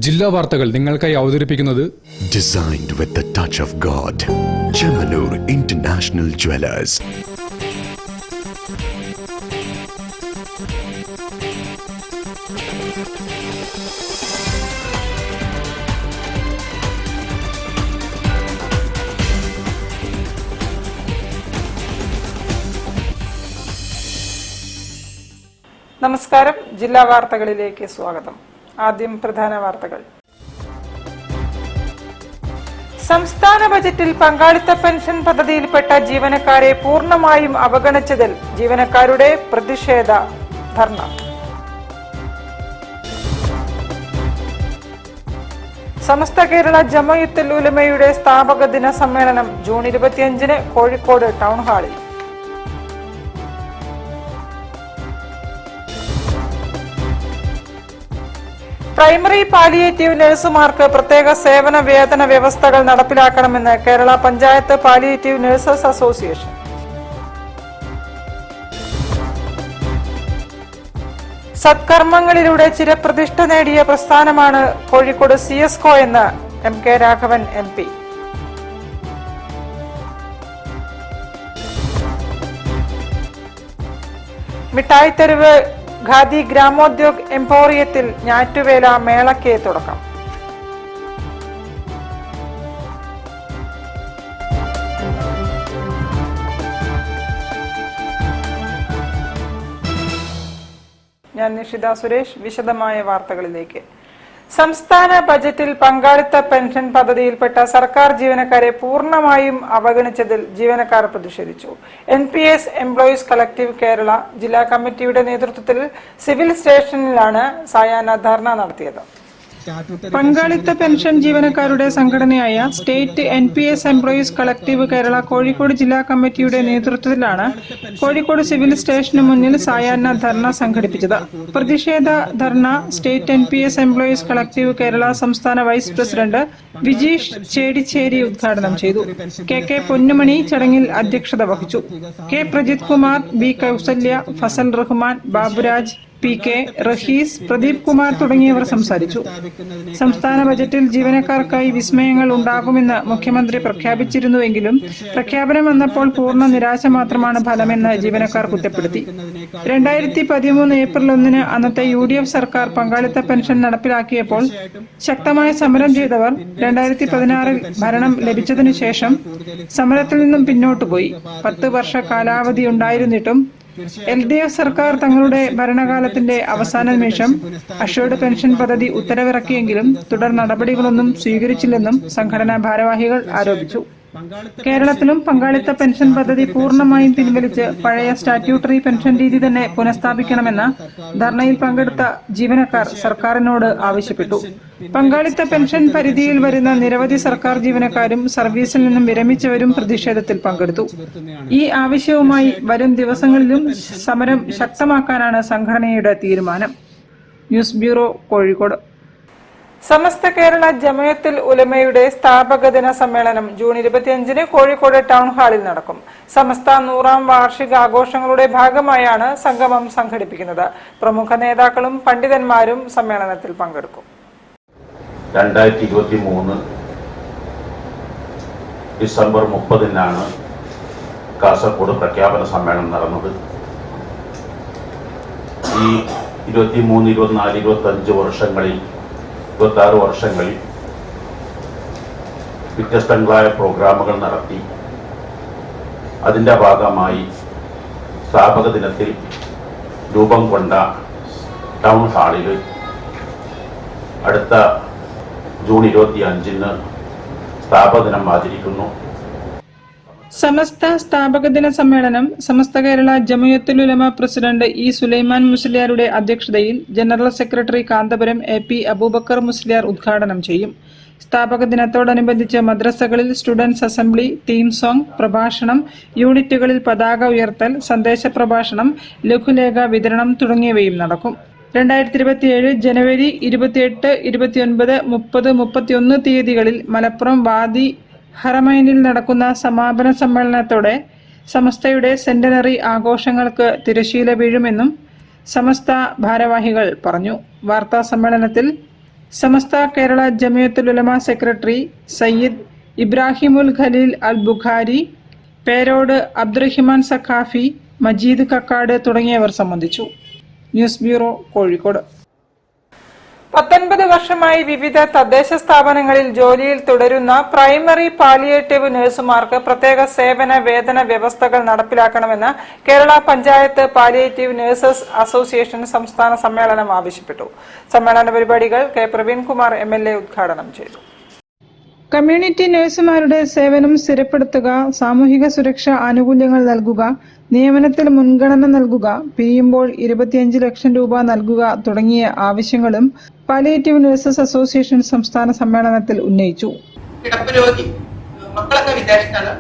ജില്ലാ വാർത്തകൾ നിങ്ങൾക്കായി അവതരിപ്പിക്കുന്നത് Designed with the touch of God. Chemanur International Jewelers. നമസ്കാരം. ജില്ലാ വാർത്തകളിലേക്ക് സ്വാഗതം. ആദ്യം പ്രധാന വാർത്തകൾ. സംസ്ഥാന ബജറ്റിൽ പങ്കാളിത്ത പെൻഷൻ പദ്ധതിയിൽപ്പെട്ട ജീവനക്കാരെ പൂർണ്ണമായും അവഗണിച്ചതിൽ ജീവനക്കാരുടെ പ്രതിഷേധ ധർണ. സമസ്ത കേരള ജമഅത്തുൽ ഉലമയുടെ സ്ഥാപക ദിന സമ്മേളനം ജൂൺ 25 കോഴിക്കോട് ടൗൺ ഹാളിൽ. പ്രൈമറി പാലിയേറ്റീവ് നഴ്സുമാർക്ക് പ്രത്യേക സേവന വേതന വ്യവസ്ഥകൾ നടപ്പിലാക്കണമെന്ന് Kerala panchayat palliative nurses association. സത്കർമ്മങ്ങളിലൂടെ ചിരപ്രതിഷ്ഠ നേടിയ പ്രസ്ഥാനമാണ് കോഴിക്കോട് CSCO എന്ന് MK രാഘവൻ MP. മിഠായിത്തെരുവ് ഖാദി ഗ്രാമോദ്योग എംപോറിയത്തിൽ ഞാറ്റുവേല മേളയ്ക്ക് തുടക്കം. ഞാൻ നിഷിത സുരേഷ്. വിശദമായ വാർത്തകളിലേക്ക്. സംസ്ഥാന ബജറ്റിൽ പങ്കാളിത്ത പെൻഷൻ പദ്ധതിയിൽപ്പെട്ട സർക്കാർ ജീവനക്കാരെ പൂർണ്ണമായും അവഗണിച്ചതിൽ ജീവനക്കാർ പ്രതിഷേധിച്ചു. NPS എംപ്ലോയീസ് കളക്ടീവ് കേരള ജില്ലാ കമ്മിറ്റിയുടെ നേതൃത്വത്തിൽ സിവിൽ സ്റ്റേഷനിലാണ് സായാഹ്ന ധർണ നടത്തിയത്. പങ്കാളിത്ത പെൻഷൻ ജീവനക്കാരുടെ സംഘടനയായ state NPS employees collective Kerala Kozhikode ജില്ലാ കമ്മിറ്റിയുടെ നേതൃത്വത്തിലാണ് കോഴിക്കോട് സിവിൽ സ്റ്റേഷന് മുന്നിൽ സായാഹ്ന ധർണ സംഘടിപ്പിച്ചത്. പ്രതിഷേധ dharna state NPS employees collective Kerala സംസ്ഥാന വൈസ് പ്രസിഡന്റ് വിജീഷ് ചേടിച്ചേരി ഉദ്ഘാടനം ചെയ്തു. KK പൊന്നുമണി ചടങ്ങിൽ അധ്യക്ഷത വഹിച്ചു. K Prajith Kumar, B Kausalya, Fasal Rahman, Baburaj, PK Rahees, Pradeep Kumar തുടങ്ങിയവർ സംസാരിച്ചു. സംസ്ഥാന ബജറ്റിൽ ജീവനക്കാർക്കായി വിസ്മയങ്ങൾ ഉണ്ടാകുമെന്ന് മുഖ്യമന്ത്രി പ്രഖ്യാപിച്ചിരുന്നുവെങ്കിലും പ്രഖ്യാപനം വന്നപ്പോൾ പൂർണ്ണ നിരാശ മാത്രമാണ് ഫലമെന്ന് ജീവനക്കാർ കുറ്റപ്പെടുത്തി. 2013 ഏപ്രിൽ 1 അന്നത്തെ UDF സർക്കാർ പങ്കാളിത്ത പെൻഷൻ നടപ്പിലാക്കിയപ്പോൾ ശക്തമായ സമരം ചെയ്തവർ 2016 ഭരണം ലഭിച്ചതിനു ശേഷം സമരത്തിൽ നിന്നും പിന്നോട്ടു പോയി. 10 വർഷ കാലാവധി ഉണ്ടായിരുന്നിട്ടും LDF സർക്കാർ തങ്ങളുടെ ഭരണകാലത്തിന്റെ അവസാന നിമിഷം അഷ്വർഡ് പെൻഷൻ പദ്ധതി ഉത്തരവിറക്കിയെങ്കിലും തുടർ നടപടികളൊന്നും സ്വീകരിച്ചില്ലെന്നും സംഘടനാ ഭാരവാഹികൾ ആരോപിച്ചു. കേരളത്തിലും പങ്കാളിത്ത പെൻഷൻ പദ്ധതി പൂർണ്ണമായും പിൻവലിച്ച് പഴയ സ്റ്റാറ്റ്യൂട്ടറി പെൻഷൻ രീതി തന്നെ പുനഃസ്ഥാപിക്കണമെന്ന് ധർണയിൽ പങ്കെടുത്ത ജീവനക്കാർ സർക്കാരിനോട് ആവശ്യപ്പെട്ടു. പങ്കാളിത്ത പെൻഷൻ പരിധിയിൽ വരുന്ന നിരവധി സർക്കാർ ജീവനക്കാരും സർവീസിൽ നിന്നും വിരമിച്ചവരും പ്രതിഷേധത്തിൽ പങ്കെടുത്തു. ഈ ആവശ്യവുമായി വരും ദിവസങ്ങളിലും സമരം ശക്തമാക്കാനാണ് സംഘടനയുടെ തീരുമാനം. News bureau, Kozhikode. സമസ്ത കേരള ജമഅത്തുൽ ഉലമയുടെ സ്ഥാപക ദിന സമ്മേളനം ജൂൺ 25 കോഴിക്കോട് ടൗൺ ഹാളിൽ നടക്കും. സമസ്ത 100ാം വാർഷിക ആഘോഷങ്ങളുടെ ഭാഗമായാണ് സംഗമം സംഘടിപ്പിക്കുന്നത്. പ്രമുഖ നേതാക്കളും പണ്ഡിതന്മാരും സമ്മേളനത്തിൽ പങ്കെടുക്കും. 2023 ഡിസംബർ 30 കാസർഗോഡ് പ്രഖ്യാപന സമ്മേളനം നടന്നത്. ഈ 23, 24, 25 വർഷങ്ങളിൽ 26 വർഷങ്ങളിൽ വ്യത്യസ്തങ്ങളായ പ്രോഗ്രാമുകൾ നടത്തി. അതിൻ്റെ ഭാഗമായി സ്ഥാപക ദിനത്തിൽ രൂപം കൊണ്ട ടൗൺ ഹാളിൽ അടുത്ത ജൂൺ 25 സ്ഥാപക ദിനം ആചരിക്കുന്നു. സമസ്ത സ്ഥാപക ദിന സമ്മേളനം സമസ്ത കേരള ജമഅത്തുൽ ഉലമ പ്രസിഡന്റ് E സുലൈമാൻ മുസ്ലിയാരുടെ അധ്യക്ഷതയിൽ general secretary Kanthapuram AP Aboobacker Musliyar ഉദ്ഘാടനം ചെയ്യും. സ്ഥാപക ദിനത്തോടനുബന്ധിച്ച് മദ്രസകളിൽ സ്റ്റുഡൻസ് അസംബ്ലി, തീം സോങ്, പ്രഭാഷണം, യൂണിറ്റുകളിൽ പതാക ഉയർത്തൽ, സന്ദേശ പ്രഭാഷണം, ലഘുലേഖ വിതരണം തുടങ്ങിയവയും നടക്കും. 2027 ജനുവരി 28, 29, 30, 31 തീയതികളിൽ മലപ്പുറം വാദി ഹറമൈനിൽ നടക്കുന്ന സമാപന സമ്മേളനത്തോടെ സമസ്തയുടെ സെന്റനറി ആഘോഷങ്ങൾക്ക് തിരശീല വീഴുമെന്നും സമസ്ത ഭാരവാഹികൾ പറഞ്ഞു. വാർത്താ സമ്മേളനത്തിൽ സമസ്ത കേരള ജമിയത്തുൽ ഉലമ സെക്രട്ടറി സയ്യിദ് ഇബ്രാഹിമുൽ ഖലീൽ അൽ ബുഖാരി, പേരോട് അബ്ദുറഹിമാൻ സഖാഫി, മജീദ് കക്കാട് തുടങ്ങിയവർ സംബന്ധിച്ചു. News bureau, Kozhikode. 19 വർഷമായി വിവിധ തദ്ദേശ സ്ഥാപനങ്ങളിൽ ജോലിയിൽ തുടരുന്ന പ്രൈമറി പാലിയേറ്റീവ് നഴ്സുമാർക്ക് പ്രത്യേക സേവന വേതന വ്യവസ്ഥകൾ നടപ്പിലാക്കണമെന്ന് Kerala panchayat palliative nurses association സംസ്ഥാന സമ്മേളനം ആവശ്യപ്പെട്ടു. സമ്മേളന പരിപാടികൾ കെ പ്രവീൺകുമാർ MLA ഉദ്ഘാടനം ചെയ്തു. കമ്മ്യൂണിറ്റി നഴ്സുമാരുടെ സേവനം സ്ഥിരപ്പെടുത്തുക, സാമൂഹിക സുരക്ഷാ ആനുകൂല്യങ്ങൾ നൽകുക, നിയമനത്തിൽ മുൻഗണന നൽകുക, പിരിയുമ്പോൾ 25 ലക്ഷം രൂപ നൽകുക തുടങ്ങിയ ആവശ്യങ്ങളും പാലിയേറ്റീവ് നഴ്സസ് അസോസിയേഷൻ സംസ്ഥാന സമ്മേളനത്തിൽ ഉന്നയിച്ചു. കിടപ്പ് രോഗി മക്കളൊക്കെ വിദേശത്താണ്,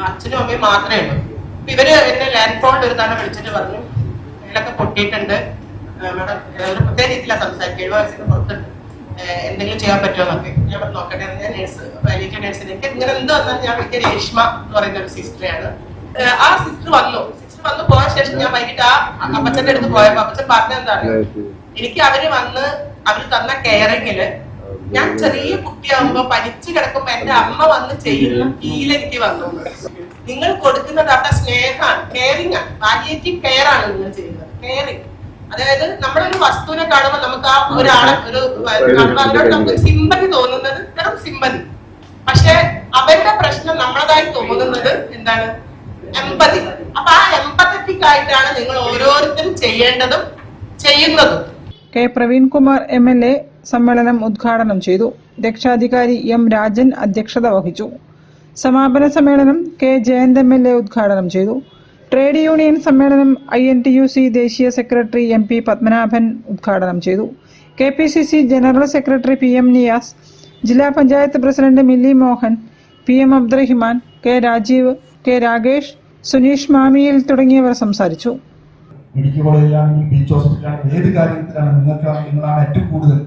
അച്ഛനും അമ്മയും മാത്രമേ ഉള്ളൂ. ഇവര് എന്നെ ലാൻഡ് ഫോണിൽ ഒരു തവണ വിളിച്ചിട്ട് പറഞ്ഞു, ഇതിലൊക്കെ പൊട്ടിയിട്ടുണ്ട് മാഡം, ഒരു പ്രത്യേക രീതിയിലാണ് സംസാരിക്കുക, 70 വയസ്സിന് പുറത്തുണ്ട്, എന്തെങ്കിലും ചെയ്യാൻ പറ്റുമോ എന്നൊക്കെ. ഞാൻ നോക്കട്ടെ, ഞാൻ നേഴ്സ്, പാലിയേറ്റീവ് നേഴ്സിനെ ഇങ്ങനെ എന്ത് വന്നാൽ ഞാൻ വിളിക്കുക രേഷ്മ എന്ന് പറയുന്ന ഒരു സിസ്റ്ററെയാണ്. ആ സിസ്റ്റർ വന്നു പോയ ശേഷം ഞാൻ വൈകിട്ട് ആ അപ്പച്ചന്റെ അടുത്ത് പോയപ്പോ അപ്പച്ചൻ പറഞ്ഞെന്താണ്, എനിക്ക് അവര് തന്ന കെയറിങ്ങില് ഞാൻ ചെറിയ കുട്ടിയാകുമ്പോ പനിച്ചു കിടക്കുമ്പോ എന്റെ അമ്മ വന്ന് ചെയ്യുന്ന ഫീൽ എനിക്ക് വന്നു. നിങ്ങൾ കൊടുക്കുന്നത് അവിടെ സ്നേഹമാണ്, കെയറിംഗ് ആണ്, പാലിയേറ്റീവ് കെയർ ആണ് നിങ്ങൾ ചെയ്യുന്നത്. കെയറിംഗ് അതായത് നമ്മളൊരു വസ്തുവിനെ കാണുമ്പോൾ നമുക്ക് ആ ഒരാളെ അവരോട് നമുക്ക് സിമ്പതി തോന്നുന്നത് വെറും സിമ്പതി. പക്ഷെ അവരുടെ പ്രശ്നം നമ്മളതായി തോന്നുന്നത് എന്താണ്? എമ്പതി. അപ്പൊ ആ എമ്പത്തറ്റിക് ആയിട്ടാണ് നിങ്ങൾ ഓരോരുത്തരും ചെയ്യേണ്ടതും ചെയ്യുന്നതും. കെ പ്രവീൺകുമാർ MLA സമ്മേളനം ഉദ്ഘാടനം ചെയ്തു. രക്ഷാധികാരി M രാജൻ അധ്യക്ഷത വഹിച്ചു. സമാപന സമ്മേളനം കെ ജയന്ത് MLA ഉദ്ഘാടനം ചെയ്തു. ട്രേഡ് യൂണിയൻ സമ്മേളനം INTUC ദേശീയ സെക്രട്ടറി MP പത്മനാഭൻ ഉദ്ഘാടനം ചെയ്തു. KPCC general secretary PM Niyas, ജില്ലാ panchayat president Milli Mohan, PM Abdurahiman, K Rajeev, K Rakesh, Suneesh Mamiyil തുടങ്ങിയവർ സംസാരിച്ചു. മെഡിക്കൽ കോളേജിലാണെങ്കിൽ, ബീച്ച് ഹോസ്പിറ്റലാണെങ്കിൽ, ഏത് കാര്യത്തിലാണ് നിങ്ങളാണ് ഏറ്റവും കൂടുതൽ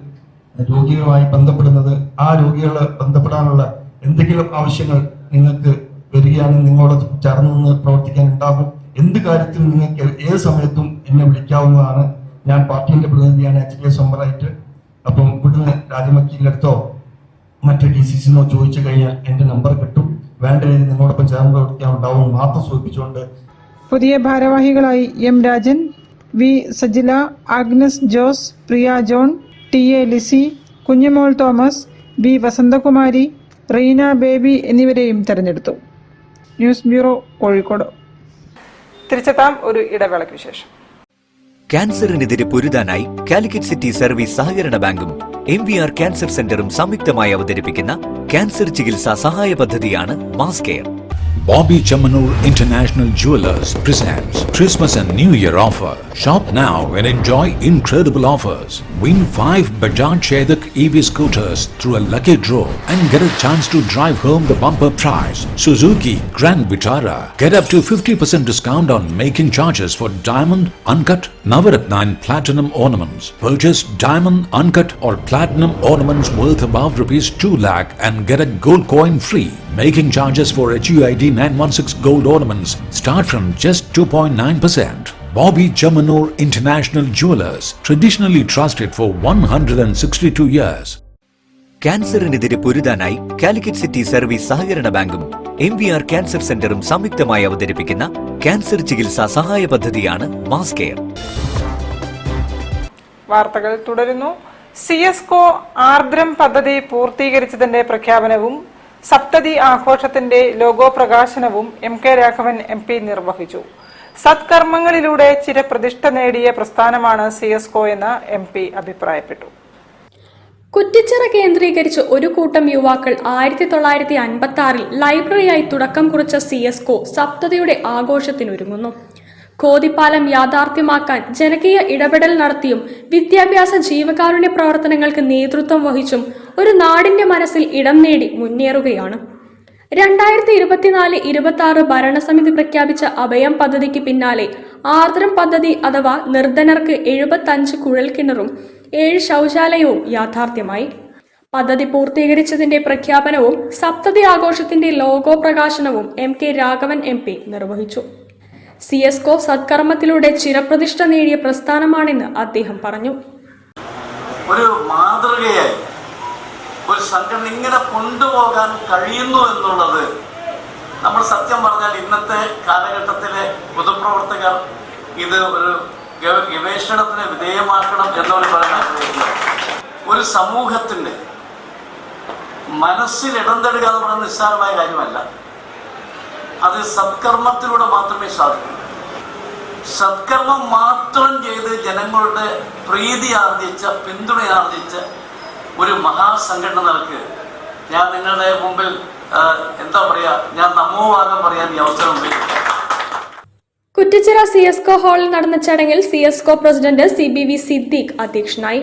രോഗികളുമായി ബന്ധപ്പെടുന്നത്. ആ രോഗികളെ ബന്ധപ്പെടാനുള്ള എന്തെങ്കിലും ആവശ്യങ്ങൾ നിങ്ങൾക്ക് വരികയാണെങ്കിൽ നിങ്ങളോട് ചേർന്ന് പ്രവർത്തിക്കാൻ ഉണ്ടാകും. എന്ത് കാര്യത്തിൽ നിങ്ങൾക്ക് ഏത് സമയത്തും എന്നെ വിളിക്കാവുന്നതാണ്. ഞാൻ പാർട്ടിയുടെ പ്രതിനിധിയാണ്, HDS മെമ്പറായിട്ട്. അപ്പം ഇവിടുന്ന് രാജമക്കിന്റെ അടുത്തോ മറ്റു DCCന്നോ ചോദിച്ചു കഴിഞ്ഞാൽ എന്റെ നമ്പർ കിട്ടും. വേണ്ട രീതിയിൽ നിങ്ങളോടൊപ്പം ചേർന്ന് പ്രവർത്തിക്കാൻ ഉണ്ടാവും മാത്രം സൂചിപ്പിച്ചുകൊണ്ട് പുതിയ ഭാരവാഹികളായി M Rajan, V Sajila, Agnes Jose, Priya John, TA Lissy, Kunjumol Thomas, B Vasanthakumari, Reena Baby എന്നിവരെയും തെരഞ്ഞെടുത്തു. News bureau, Kozhikode. തിരിച്ചെത്താം ഒരു ഇടവേളയ്ക്ക് ശേഷം. ക്യാൻസറിനെതിരെ പൊരുതാനായി കാലിക്കറ്റ് സിറ്റി സർവീസ് സഹകരണ ബാങ്കും MVR ക്യാൻസർ സെന്ററും സംയുക്തമായി അവതരിപ്പിക്കുന്ന ക്യാൻസർ ചികിത്സാ സഹായ പദ്ധതിയാണ് mass care. Bobby Chamanur International Jewelers presents Christmas and New Year offer. Shop now and enjoy incredible offers. Win 5 Bajaj Chetak EV scooters through a lucky draw and get a chance to drive home the bumper prize. Suzuki Grand Vitara. Get up to 50% discount on making charges for diamond, uncut, Navaratna and platinum ornaments. Purchase diamond, uncut or platinum ornaments worth above ₹2 lakh and get a gold coin free. Making charges for HUID 916 gold ornaments start from just 2.9%. Bobby Chamanur International Jewelers, traditionally trusted for 162 years. ക്യാൻസറിനെതിരെ പൊരുതാനായി Calicut city service സഹകരണ ബാങ്കും MVR cancer സെന്ററും സംയുക്തമായി അവതരിപ്പിക്കുന്ന cancer ചികിത്സാ സഹായ പദ്ധതിയാണ് മാസ് കെയർ. വാർത്തകൾ തുടരുന്നു. CSCO ആർദ്രം പദ്ധതി പൂർത്തീകരിച്ചതിന്റെ പ്രഖ്യാപനവും സപ്തതി ആഘോഷത്തിന്റെ ലോഗോ പ്രകാശനവും MK രാഘവൻ MP നിർവഹിച്ചു. സത്കർമ്മങ്ങളിലൂടെ ചിരപ്രതിഷ്ഠ നേടിയ പ്രസ്ഥാനമാണ് CSCO എന്ന് MP അഭിപ്രായപ്പെട്ടു. കുറ്റിച്ചിറ കേന്ദ്രീകരിച്ച് ഒരു കൂട്ടം യുവാക്കൾ 1956 ലൈബ്രറിയായി തുടക്കം കുറിച്ച CSCO സപ്തതിയുടെ ആഘോഷത്തിനൊരുങ്ങുന്നു. കോതിപ്പാലം യാഥാർത്ഥ്യമാക്കാൻ ജനകീയ ഇടപെടൽ നടത്തിയും വിദ്യാഭ്യാസ ജീവകാരുണ്യ പ്രവർത്തനങ്ങൾക്ക് നേതൃത്വം വഹിച്ചും ഒരു നാടിന്റെ മനസ്സിൽ ഇടം നേടി മുന്നേറുകയാണ്. 2024-26 ഭരണസമിതി പ്രഖ്യാപിച്ച അഭയം പദ്ധതിക്ക് പിന്നാലെ ആർദ്രം പദ്ധതി അഥവാ നിർധനർക്ക് 75 കുഴൽക്കിണറും 7 ശൗചാലയവും യാഥാർത്ഥ്യമായി. പദ്ധതി പൂർത്തീകരിച്ചതിന്റെ പ്രഖ്യാപനവും സപ്തതി ആഘോഷത്തിന്റെ ലോഗോ പ്രകാശനവും MK രാഘവൻ MP നിർവഹിച്ചു. CSCO സത്കർമ്മത്തിലൂടെ ചിരപ്രതിഷ്ഠ നേടിയ പ്രസ്ഥാനമാണെന്ന് അദ്ദേഹം പറഞ്ഞു. ഒരു മാതൃകയായി ഒരു സംഘടന ഇങ്ങനെ കൊണ്ടുപോകാൻ കഴിയുന്നു എന്നുള്ളത് നമ്മൾ സത്യം പറഞ്ഞാൽ ഇന്നത്തെ കാലഘട്ടത്തിലെ പൊതുപ്രവർത്തകർ ഇത് ഒരു ഗവേഷണത്തിന് വിധേയമാക്കണം എന്നവർ പറയാൻ ആഗ്രഹിക്കുന്നത്. ഒരു സമൂഹത്തിൻ്റെ മനസ്സിൽ ഇടം തേടുക എന്ന് പറയുന്നത് നിസ്സാരമായ കാര്യമല്ല. അത് സത്കർമ്മത്തിലൂടെ മാത്രമേ സാധിക്കൂ. സത്കർമ്മം മാത്രം ചെയ്ത് ജനങ്ങളുടെ പ്രീതി ആർജിച്ച, പിന്തുണ ആർജിച്ച ഒരു മഹാസംഘടന നിലക്ക് ഞാൻ നിങ്ങളുടെ മുമ്പിൽ എന്താ പറയാ, ഞാൻ നമോവാദം പറയാൻ ഈ അവസരം ഉപയോഗിക്കും. കുറ്റിച്ചിറ സിഎസ്കോ ഹാളിൽ നടന്ന ചടങ്ങിൽ സിഎസ്കോ പ്രസിഡന്റ് CBV സിദ്ദീഖ് അധ്യക്ഷനായി.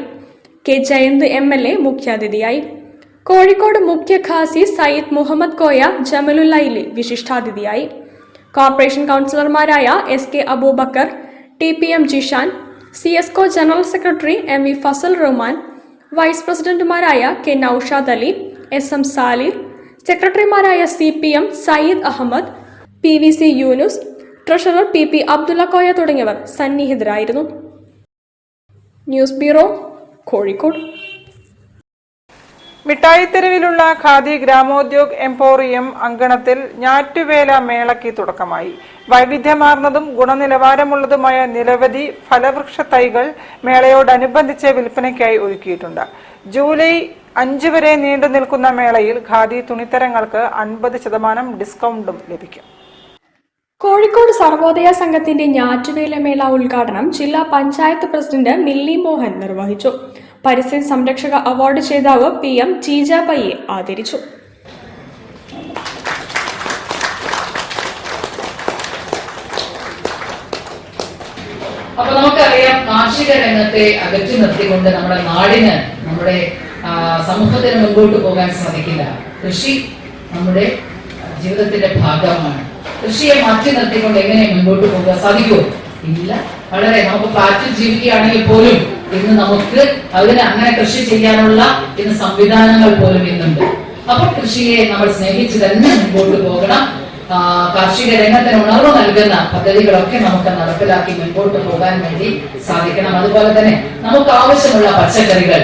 കെ ജയന്ത് MLA മുഖ്യാതിഥിയായി. കോഴിക്കോട് മുഖ്യ ഖാസി സയ്യിദ് മുഹമ്മദ് കോയ ജമലുല്ലൈലി വിശിഷ്ടാതിഥിയായി. കോർപ്പറേഷൻ കൗൺസിലർമാരായ SK അബൂബക്കർ, TPM ജിഷാൻ, സിഎസ്കോ general secretary MV Fazal Rahman, vice പ്രസിഡന്റുമാരായ K നൌഷാദ് അലി, SM സാലിർ, സെക്രട്ടറിമാരായ CPM Sayyid Ahmed, PVC Yunus, treasurer PP Abdulla Koya തുടങ്ങിയവർ സന്നിഹിതരായിരുന്നു. News bureau, Kozhikode. മിഠായിത്തെരുവിലുള്ള ഖാദി ഗ്രാമോദ്യോഗ് എംപോറിയം അങ്കണത്തിൽ ഞാറ്റുവേല മേളയ്ക്ക് തുടക്കമായി. വൈവിധ്യമാർന്നതും ഗുണനിലവാരമുള്ളതുമായ നിരവധി ഫലവൃക്ഷ തൈകൾ മേളയോടനുബന്ധിച്ച് വിൽപ്പനയ്ക്കായി ഒരുക്കിയിട്ടുണ്ട്. ജൂലൈ 5 വരെ നീണ്ടു നിൽക്കുന്ന മേളയിൽ ഖാദി തുണിത്തരങ്ങൾക്ക് 50% ഡിസ്കൗണ്ടും ലഭിക്കും. കോഴിക്കോട് സർവോദയ സംഘത്തിന്റെ ഞാറ്റുവേല മേള ഉദ്ഘാടനം ജില്ലാ പഞ്ചായത്ത് പ്രസിഡന്റ് മില്ലി മോഹൻ നിർവഹിച്ചു. പരിസ്ഥിതി സംരക്ഷക അവാർഡ് ജേതാവ് PM ജീജ പയ്യെ ആദരിച്ചു. അപ്പൊ നമുക്കറിയാം, കാർഷിക രംഗത്തെ അകറ്റി നിർത്തിക്കൊണ്ട് നമ്മുടെ നാടിന്, നമ്മുടെ സമൂഹത്തിന് മുൻപോട്ട് പോകാൻ സാധിക്കില്ല. കൃഷി നമ്മുടെ ജീവിതത്തിന്റെ ഭാഗമാണ്. കൃഷിയെ മാറ്റി നിർത്തിക്കൊണ്ട് എങ്ങനെ മുൻപോട്ട് പോകാൻ സാധിക്കുമോ? ഇല്ല. വളരെ നമുക്ക് ഫ്ലാറ്റിൽ ജീവിക്കുകയാണെങ്കിൽ പോലും ഇന്ന് നമുക്ക് അതിന് അങ്ങനെ കൃഷി ചെയ്യാനുള്ള ഇന്ന് സംവിധാനങ്ങൾ പോലും ഇന്നുണ്ട്. അപ്പൊ കൃഷിയെ നമ്മൾ സ്നേഹിച്ച് തന്നെ മുൻപോട്ട് പോകണം. കാർഷിക രംഗത്തിന് ഉണർവ് നൽകുന്ന പദ്ധതികളൊക്കെ നമുക്ക് നടപ്പിലാക്കി മുൻപോട്ട് പോകാൻ വേണ്ടി സാധിക്കണം. അതുപോലെ തന്നെ നമുക്ക് ആവശ്യമുള്ള പച്ചക്കറികൾ,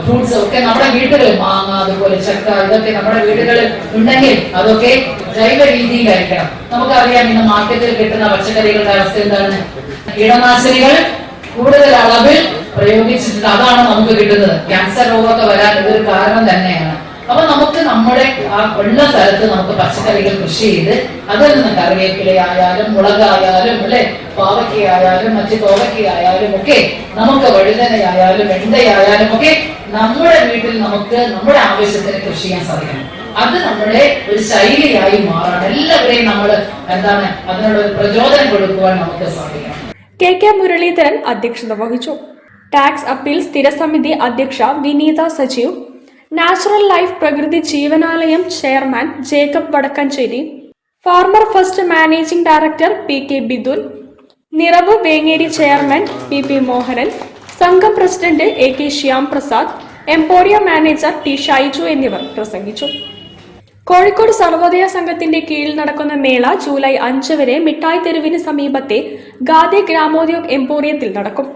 ഫ്രൂട്ട്സ് ഒക്കെ നമ്മുടെ വീടുകളിൽ, മാങ്ങ, അതുപോലെ ചക്ക, ഇതൊക്കെ നമ്മുടെ വീടുകളിൽ ഉണ്ടെങ്കിൽ അതൊക്കെ ജൈവ രീതിയിലായിരിക്കണം. നമുക്കറിയാം, ഇന്ന് മാർക്കറ്റിൽ കിട്ടുന്ന പച്ചക്കറികളുടെ അവസ്ഥ എന്താണ്? കീടനാശിനികൾ കൂടുതൽ അളവിൽ പ്രയോഗിച്ചിട്ടുണ്ട്. അതാണ് നമുക്ക് കിട്ടുന്നത്. ക്യാൻസർ രോഗമൊക്കെ വരാൻ ഇതൊരു കാരണം തന്നെയാണ്. അപ്പൊ നമുക്ക് നമ്മുടെ ആ ഉള്ള സ്ഥലത്ത് നമുക്ക് പച്ചക്കറികൾ കൃഷി ചെയ്ത് അതിൽ നിന്ന് കറിവേപ്പിലയായാലും മുളകായാലും അല്ലെ പാവയ്ക്കയായാലും മറ്റു കോവയ്ക്കയായാലും ഒക്കെ നമുക്ക് വഴുതനയായാലും വെണ്ടയായാലും ഒക്കെ നമ്മുടെ വീട്ടിൽ നമുക്ക് നമ്മുടെ ആവശ്യത്തിന് കൃഷി ചെയ്യാൻ സാധിക്കണം. അത് നമ്മുടെ ഒരു ശൈലിയായി മാറണം. എല്ലാവരെയും നമ്മൾ അതിനോട് ഒരു പ്രചോദനം കൊടുക്കുവാൻ നമുക്ക് സാധിക്കണം. KK മുരളീധരൻ അധ്യക്ഷത വഹിച്ചു. ടാക്സ് അപ്പീൽ സ്ഥിരസമിതി അധ്യക്ഷ വിനീത Sajeev, natural life Prakruthi Jeevanalayam chairman Jacob Vadakkanchery, farmer first managing director PK Bidul, Niravu Vengeri chairman PP Mohanan, സംഘം president AK Shyam Prasad, emporium manager T Shaiju എന്നിവർ പ്രസംഗിച്ചു. കോഴിക്കോട് സർവോദയ സംഘത്തിന്റെ കീഴിൽ നടക്കുന്ന മേള ജൂലൈ 5 വരെ മിഠായി തെരുവിന് സമീപത്തെ ഖാദി ഗ്രാമോദ്യോഗ് എംപോറിയത്തിൽ നടക്കും.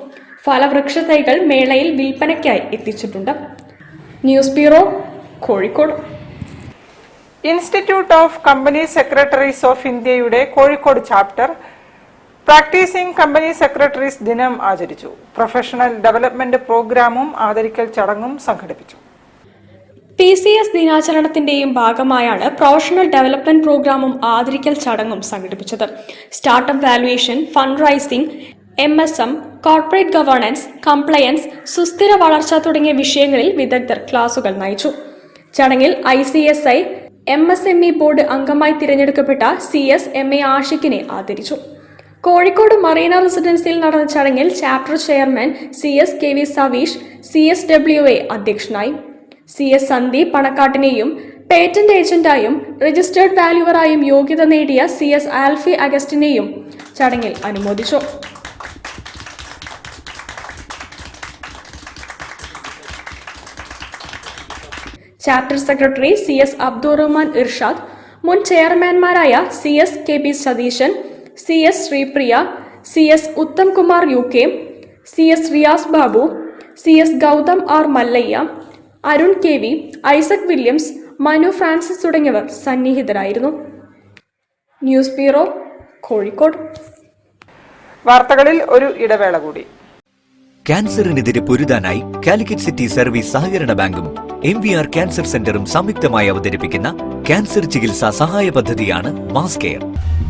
ഫലവൃക്ഷ തൈകൾ മേളയിൽ വിൽപ്പനയ്ക്കായി എത്തിച്ചിട്ടുണ്ട്. News bureau, Kozhikode. Institute of company secretaries of ഇന്ത്യയുടെ Kozhikode chapter practising company secretaries ദിനം ആചരിച്ചു. പ്രൊഫഷണൽ ഡെവലപ്മെന്റ് പ്രോഗ്രാമും ആദരിക്കൽ ചടങ്ങും സംഘടിപ്പിച്ചു. PCS ദിനാചരണത്തിന്റെയും ഭാഗമായാണ് പ്രൊഫഷണൽ ഡെവലപ്മെന്റ് പ്രോഗ്രാമും ആദരിക്കൽ ചടങ്ങും സംഘടിപ്പിച്ചത്. Startup valuation, fund rising, MSM, corporate governance, compliance, സുസ്ഥിര വളർച്ച തുടങ്ങിയ വിഷയങ്ങളിൽ വിദഗ്ധർ ക്ലാസുകൾ നയിച്ചു. ചടങ്ങിൽ ICSI MSME ബോർഡ് അംഗമായി തിരഞ്ഞെടുക്കപ്പെട്ട CS MA ആഷിഖിനെ ആദരിച്ചു. കോഴിക്കോട് മറീന റെസിഡൻസിയിൽ നടന്ന ചടങ്ങിൽ chapter chairman CS KV Saveesh CSWA അധ്യക്ഷനായി. CS സന്ദീപ് പണക്കാട്ടിനെയും പേറ്റന്റ് ഏജന്റായും രജിസ്റ്റേർഡ് വാല്യുവറായും യോഗ്യത നേടിയ CS ആൽഫി അഗസ്റ്റിനെയും ചടങ്ങിൽ അനുമോദിച്ചു. Chapter secretary CS Abdurahman Irshad, മുൻ ചെയർമാൻമാരായ CS KB Satheesan, CS Sreepriya, CS Uttam Kumar UK, CS Riyas Babu, CS Gautham R Mallayya, Arun KV, Isaac Williams, Manu Francis തുടങ്ങിയവർ സന്നിഹിതരായിരുന്നു. News bureau, Kozhikode. വാർത്തകളിൽ ഒരു ഇടവേള കൂടി. ക്യാൻസറിനെതിരെ പൊരുതാനായി കാലിക്കറ്റ് സിറ്റി സർവീസ് സഹകരണ ബാങ്കും MVR ക്യാൻസർ സെന്ററും സംയുക്തമായി അവതരിപ്പിക്കുന്ന ക്യാൻസർ ചികിത്സാ സഹായ പദ്ധതിയാണ് mass care.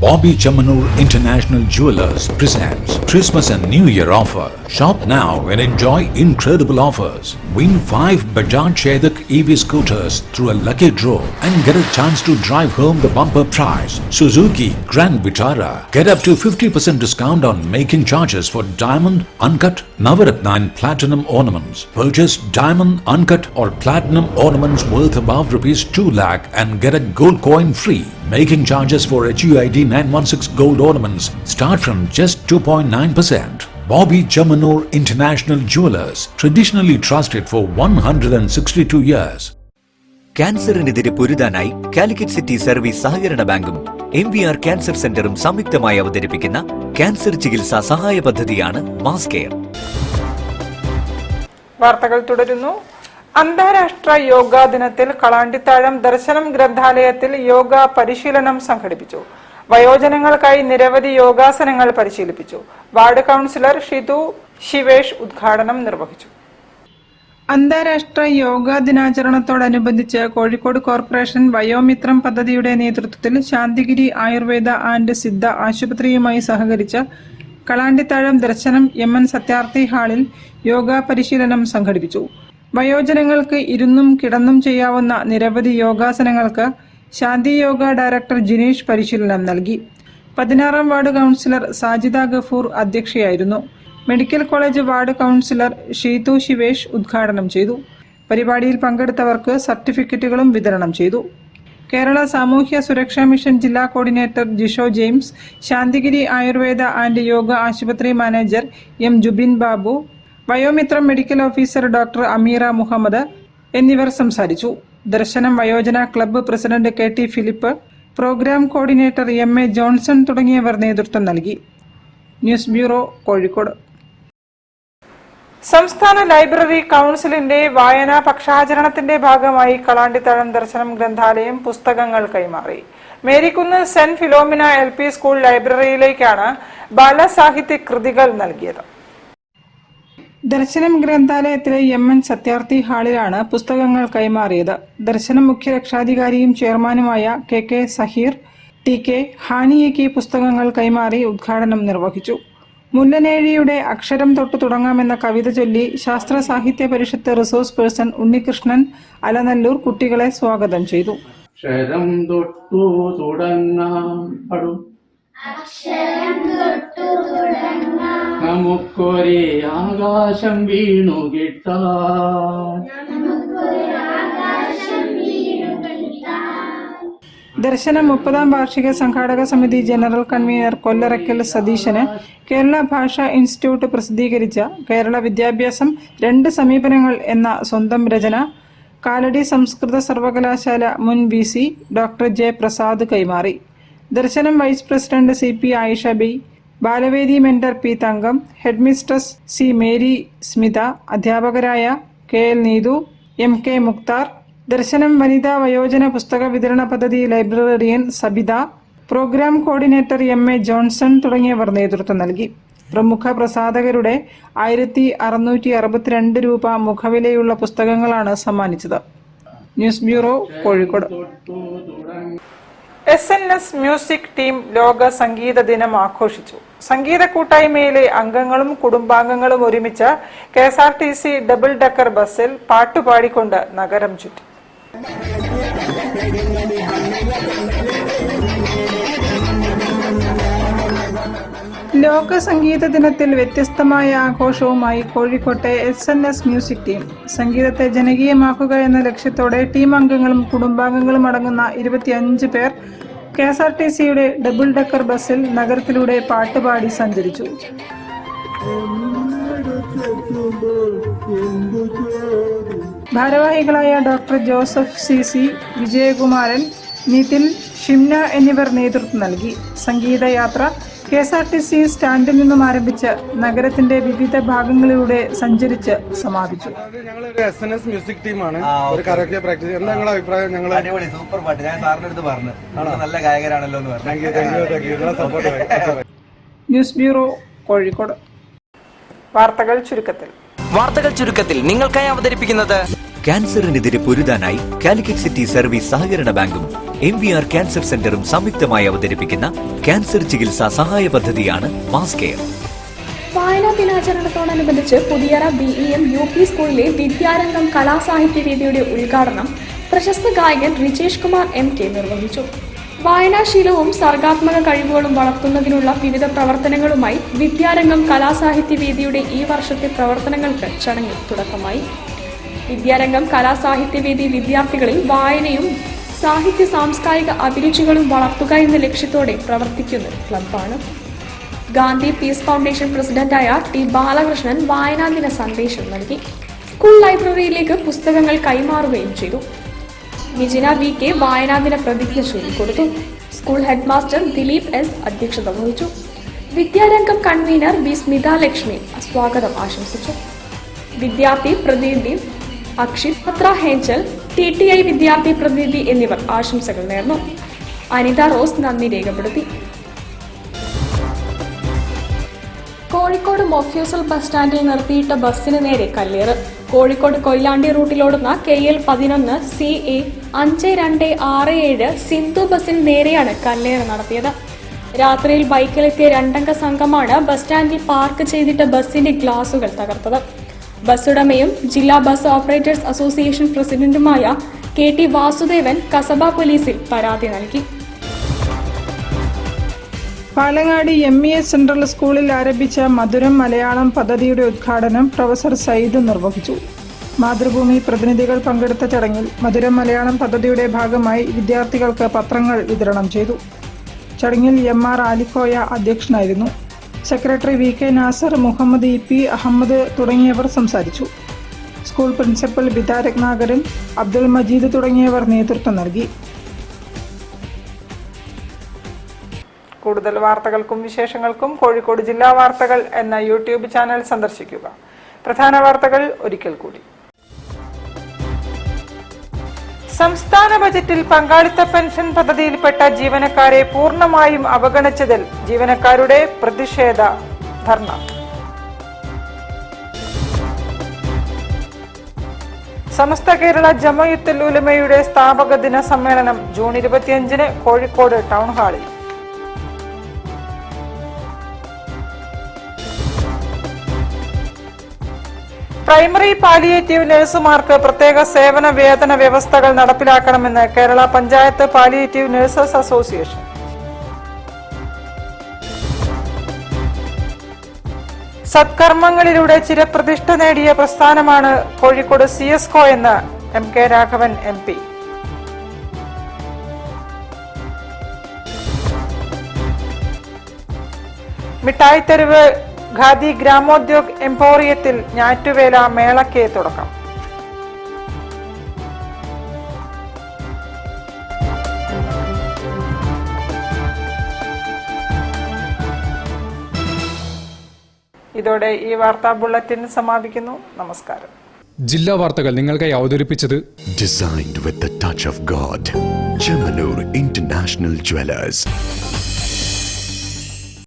Bobby Chamanur International Jewelers presents Christmas and New Year offer. Shop now and enjoy incredible offers. Win 5 Bajaj Chetak EV scooters through a lucky draw and get a chance to drive home the bumper prize. Suzuki Grand Vitara. Get up to 50% discount on making charges for diamond, uncut, Navaratna and platinum ornaments. Purchase diamond, uncut or platinum ornaments worth above rupees 2 lakh and get a gold coin free. Making charges for HUID 916 gold ornaments start from just 2.9%. Bobby Chamanur International Jewelers, traditionally trusted for 162 years. ക്യാൻസറിനെതിരെ പൊരുതാനായി Calicut city service സഹകരണ ബാങ്കും MVR cancer സെന്ററും സംയുക്തമായി അവതരിപ്പിക്കുന്ന cancer ചികിത്സാ സഹായ പദ്ധതിയാണ് മാസ് കെയർ. വാർത്തകൾ തുടരുന്നു. അന്താരാഷ്ട്ര യോഗാ ദിനത്തിൽ കളാണ്ടിത്താഴം ദർശനം ഗ്രന്ഥാലയത്തിൽ യോഗ പരിശീലനം സംഘടിപ്പിച്ചു. വയോജനങ്ങൾക്കായി നിരവധി യോഗാസനങ്ങൾ പരിശീലിപ്പിച്ചു. വാർഡ് കൗൺസിലർ ഷിതു ശിവേഷ് ഉദ്ഘാടനം നിർവഹിച്ചു. അന്താരാഷ്ട്ര യോഗാ ദിനാചരണത്തോടനുബന്ധിച്ച് കോഴിക്കോട് കോർപ്പറേഷൻ വയോമിത്രം പദ്ധതിയുടെ നേതൃത്വത്തിൽ ശാന്തിഗിരി ആയുർവേദ ആൻഡ് സിദ്ധ ആശുപത്രിയുമായി സഹകരിച്ച് കളാണ്ടിത്താഴം ദർശനം MN സത്യാർത്ഥി ഹാളിൽ യോഗാ പരിശീലനം സംഘടിപ്പിച്ചു. വയോജനങ്ങൾക്ക് ഇരുന്നും കിടന്നും ചെയ്യാവുന്ന നിരവധി യോഗാസനങ്ങൾക്ക് ശാന്തി യോഗ ഡയറക്ടർ ജിനേഷ് പരിശീലനം നൽകി. 16ാം വാർഡ് കൗൺസിലർ സാജിദ ഗഫൂർ അധ്യക്ഷയായിരുന്നു. Medical college ward councillor Sheethu Shivesh ഉദ്ഘാടനം ചെയ്തു. പരിപാടിയിൽ പങ്കെടുത്തവർക്ക് സർട്ടിഫിക്കറ്റുകളും വിതരണം ചെയ്തു. കേരള സാമൂഹ്യ സുരക്ഷാ മിഷൻ ജില്ലാ coordinator Jisho James, Santhigiri Ayurveda and Yoga ആശുപത്രി manager M Jubin Babu, Vayomithram medical officer doctor Ameera Muhammad എന്നിവർ സംസാരിച്ചു. ദർശനം വയോജന club president KT Philip, programme coordinator MA Johnson തുടങ്ങിയവർ നേതൃത്വം നൽകി. News bureau, Kozhikode. സംസ്ഥാന ലൈബ്രറി കൗൺസിലിന്റെ വായനാ പക്ഷാചരണത്തിന്റെ ഭാഗമായി കളാണ്ടിത്താഴം ദർശനം ഗ്രന്ഥാലയം പുസ്തകങ്ങൾ കൈമാറി. Merikunnu saint Philomena LP school ലൈബ്രറിയിലേക്കാണ് ബാലസാഹിത്യ കൃതികൾ നൽകിയത്. ദർശനം ഗ്രന്ഥാലയത്തിലെ MN സത്യാർത്ഥി ഹാളിലാണ് പുസ്തകങ്ങൾ കൈമാറിയത്. ദർശനം മുഖ്യ രക്ഷാധികാരിയും ചെയർമാനുമായ KK സഹീർ TK ഹാനിയയ്ക്ക് പുസ്തകങ്ങൾ കൈമാറി ഉദ്ഘാടനം നിർവഹിച്ചു. മുല്ലനേഴിയുടെ അക്ഷരം തൊട്ടു തുടങ്ങാമെന്ന കവിത ചൊല്ലി ശാസ്ത്ര സാഹിത്യ പരിഷത്ത് റിസോഴ്സ് പേഴ്സൺ ഉണ്ണികൃഷ്ണൻ അലനല്ലൂർ കുട്ടികളെ സ്വാഗതം ചെയ്തു. അക്ഷരം തൊട്ടു തുടങ്ങാം നമുക്കൊരേ ആകാശം വീണു കിട്ടാൻ. ദർശനം 30ാം വാർഷിക സംഘാടക സമിതി ജനറൽ കൺവീനർ കൊല്ലറയ്ക്കൽ സതീശന് കേരള ഭാഷാ ഇൻസ്റ്റിറ്റ്യൂട്ട് പ്രസിദ്ധീകരിച്ച കേരള വിദ്യാഭ്യാസം 2 സമീപനങ്ങൾ എന്ന സ്വന്തം രചന കാലടി സംസ്കൃത സർവകലാശാല മുൻ VC ഡോക്ടർ J പ്രസാദ് കൈമാറി. Darshanam vice president CP Ayisha B, Balavedi mentor P Thankam, headmistress C Mary Smitha, അധ്യാപകരായ KL നീതു, MK മുക്താർ, ദർശനം വനിതാ വയോജന പുസ്തക വിതരണ പദ്ധതി librarian Sabitha, programme coordinator MA Johnson തുടങ്ങിയവർ നേതൃത്വം നൽകി. പ്രമുഖ പ്രസാധകരുടെ 1662 രൂപ മുഖവിലയുള്ള പുസ്തകങ്ങളാണ് സമ്മാനിച്ചത്. News bureau, Kozhikode. SNS music team ലോക സംഗീത ദിനം ആഘോഷിച്ചു. സംഗീത കൂട്ടായ്മയിലെ അംഗങ്ങളും കുടുംബാംഗങ്ങളും ഒരുമിച്ച് KSRTC ഡബിൾ ഡക്കർ ബസ്സിൽ പാട്ടുപാടിക്കൊണ്ട് നഗരം ചുറ്റി. ലോക സംഗീത ദിനത്തിൽ വ്യത്യസ്തമായ ആഘോഷവുമായി കോഴിക്കോട്ടെ SNS മ്യൂസിക് ടീം. സംഗീതത്തെ ജനകീയമാക്കുക എന്ന ലക്ഷ്യത്തോടെ ടീം അംഗങ്ങളും കുടുംബാംഗങ്ങളും അടങ്ങുന്ന 25 പേർ KSRTCയുടെ ഡബിൾ ഡക്കർ ബസ്സിൽ നഗരത്തിലൂടെ പാട്ടുപാടി സഞ്ചരിച്ചു. ഭാരവാഹികളായ doctor Joseph CC, Vijayakumaran, Nithin, Shimna എന്നിവർ നേതൃത്വം നൽകി. സംഗീതയാത്ര KSRTC സ്റ്റാൻഡിൽ നിന്നും ആരംഭിച്ച് നഗരത്തിന്റെ വിവിധ ഭാഗങ്ങളിലൂടെ സഞ്ചരിച്ച് സമാപിച്ചു. ഞങ്ങളൊരു SNS മ്യൂസിക് ടീമാണ്. ഒരു കരോക്കെ പ്രാക്ടീസ്. എന്താ നിങ്ങളുടെ അഭിപ്രായം? ഞങ്ങൾ അടിപൊളി സൂപ്പർ പാട്ട്. ഞാൻ സാറിന്റെ അടുത്ത് പറഞ്ഞു നല്ല ഗായകരാണല്ലോ എന്ന് പറഞ്ഞു. News bureau, Kozhikode. വാർത്തകൾ ചുരുക്കത്തിൽ നിങ്ങൾക്കായി അവതരിപ്പിക്കുന്നത് ക്യാൻസറിനെതിരെ പൊരുതാനായി കാലിക്കറ്റ് സിറ്റി സർവീസ് സഹകരണ ബാങ്കും MVR ക്യാൻസർ സെന്ററും സംയുക്തമായി അവതരിപ്പിക്കുന്ന ക്യാൻസർ ചികിത്സാ സഹായ പദ്ധതിയാണ് മാസ് കെയർ. വായനാ ദിനാചരണത്തോടനുബന്ധിച്ച് പുതിയറ BEM UP സ്കൂളിലെ വിദ്യാരംഗം കലാസാഹിത്യവേദിയുടെ ഉദ്ഘാടനം പ്രശസ്ത ഗായകൻ റിജേഷ് കുമാർ MK നിർവഹിച്ചു. വായനാശീലവും സർഗാത്മക കഴിവുകളും വളർത്തുന്നതിനുള്ള വിവിധ പ്രവർത്തനങ്ങളുമായി വിദ്യാരംഗം കലാസാഹിത്യവേദിയുടെ ഈ വർഷത്തെ പ്രവർത്തനങ്ങൾക്ക് ചടങ്ങിൽ തുടക്കമായി. വിദ്യാരംഗം കലാസാഹിത്യവേദി വിദ്യാർത്ഥികളിൽ വായനയും സാഹിത്യ സാംസ്കാരിക അഭിരുചികളും വളർത്തുക എന്ന ലക്ഷ്യത്തോടെ പ്രവർത്തിക്കുന്ന ക്ലബ്ബാണ്. ഗാന്ധി പീസ് ഫൗണ്ടേഷൻ പ്രസിഡന്റായ T. ബാലകൃഷ്ണൻ വായനാ ദിന സന്ദേശം നൽകി. സ്കൂൾ ലൈബ്രറിയിലേക്ക് പുസ്തകങ്ങൾ കൈമാറുകയും ചെയ്തു. വിജിന VK വായനാ ദിന പ്രതിജ്ഞ ചൊല്ലിക്കൊടുത്തു. School headmaster Dileep S അധ്യക്ഷത വഹിച്ചു. Vidyarangam convener B. സ്മിത ലക്ഷ്മി സ്വാഗതം ആശംസിച്ചു. വിദ്യാർത്ഥി പ്രതിനിധി അക്ഷിത് പത്ര ഹേഞ്ചൽ, TTI വിദ്യാർത്ഥി പ്രതിനിധി എന്നിവർ ആശംസകൾ നേർന്നു. അനിത റോസ് നന്ദി രേഖപ്പെടുത്തി. കോഴിക്കോട് മൊഫ്യൂസൽ ബസ് സ്റ്റാൻഡിൽ നിർത്തിയിട്ട ബസ്സിന് നേരെ കല്ലേറ്. കോഴിക്കോട് കൊയിലാണ്ടി റൂട്ടിലോടുന്ന KL 11 CA 5267 സിന്ധു ബസ്സിന് നേരെയാണ് കല്ലേറ് നടത്തിയത്. രാത്രിയിൽ ബൈക്കിലെത്തിയ രണ്ടംഗ സംഘമാണ് ബസ് സ്റ്റാൻഡിൽ പാർക്ക് ചെയ്തിട്ട ബസ്സിന്റെ ഗ്ലാസുകൾ തകർത്തത്. ബസ് ഉടമയും ജില്ലാ ബസ് ഓപ്പറേറ്റേഴ്സ് അസോസിയേഷൻ പ്രസിഡന്റുമായ KT വാസുദേവൻ കസബ പോലീസിൽ പരാതി നൽകി. പാലങ്ങാട് MES സെൻട്രൽ സ്കൂളിൽ ആരംഭിച്ച മധുരം മലയാളം പദ്ധതിയുടെ ഉദ്ഘാടനം പ്രൊഫസർ സയ്യിദ് നിർവഹിച്ചു. മാതൃഭൂമി പ്രതിനിധികൾ പങ്കെടുത്ത ചടങ്ങിൽ മധുരം മലയാളം പദ്ധതിയുടെ ഭാഗമായി വിദ്യാർത്ഥികൾക്ക് പത്രങ്ങൾ വിതരണം ചെയ്തു. ചടങ്ങിൽ MR ആലിക്കോയ അധ്യക്ഷനായിരുന്നു. Secretary VK Nasar, Muhammad EP Ahammed തുടങ്ങിയവർ സംസാരിച്ചു. സ്കൂൾ പ്രിൻസിപ്പൽ ബിദ രത്നാകരൻ, അബ്ദുൽ മജീദ് തുടങ്ങിയവർ നേതൃത്വം നൽകി. കൂടുതൽ വാർത്തകൾക്കും വിശേഷങ്ങൾക്കും കോഴിക്കോട് ജില്ലാ വാർത്തകൾ എന്ന YouTube ചാനൽ സന്ദർശിക്കുക. പ്രധാന വാർത്തകൾ ഒരിക്കൽ കൂടി. സംസ്ഥാന ബജറ്റിൽ പങ്കാളിത്ത പെൻഷൻ പദ്ധതിയിൽപ്പെട്ട ജീവനക്കാരെ പൂർണ്ണമായും അവഗണിച്ചതിൽ ജീവനക്കാരുടെ പ്രതിഷേധ ധർണ. സമസ്ത കേരള ജമഅത്തുൽ ഉലമയുടെ സ്ഥാപക ദിന സമ്മേളനം ജൂൺ 25 കോഴിക്കോട് ടൗൺ ഹാളിൽ. പ്രൈമറി പാലിയേറ്റീവ് നഴ്സുമാർക്ക് പ്രത്യേക സേവന വേതന വ്യവസ്ഥകൾ നടപ്പിലാക്കണമെന്ന് Kerala panchayat palliative nurses association. സത്കർമ്മങ്ങളിലൂടെ ചിരപ്രതിഷ്ഠ നേടിയ പ്രസ്ഥാനമാണ് കോഴിക്കോട് CSCO എന്ന് MK രാഘവൻ MP. മിഠായിത്തെരുവ് ഖാദി ഗ്രാമോദ്योग എംപോറിയത്തിൽ ഞാറ്റുവേല മേളയ്ക്ക് തുടക്കം. ഇതോടെ ഈ വാർത്താ ബുള്ളറ്റിൻ സമാപിക്കുന്നു. നമസ്കാരം. ജില്ലാ വാർത്തകൾ നിങ്ങൾക്കായി അവതരിപ്പിച്ചത് Designed with the touch of God. Chemanur International Jewelers.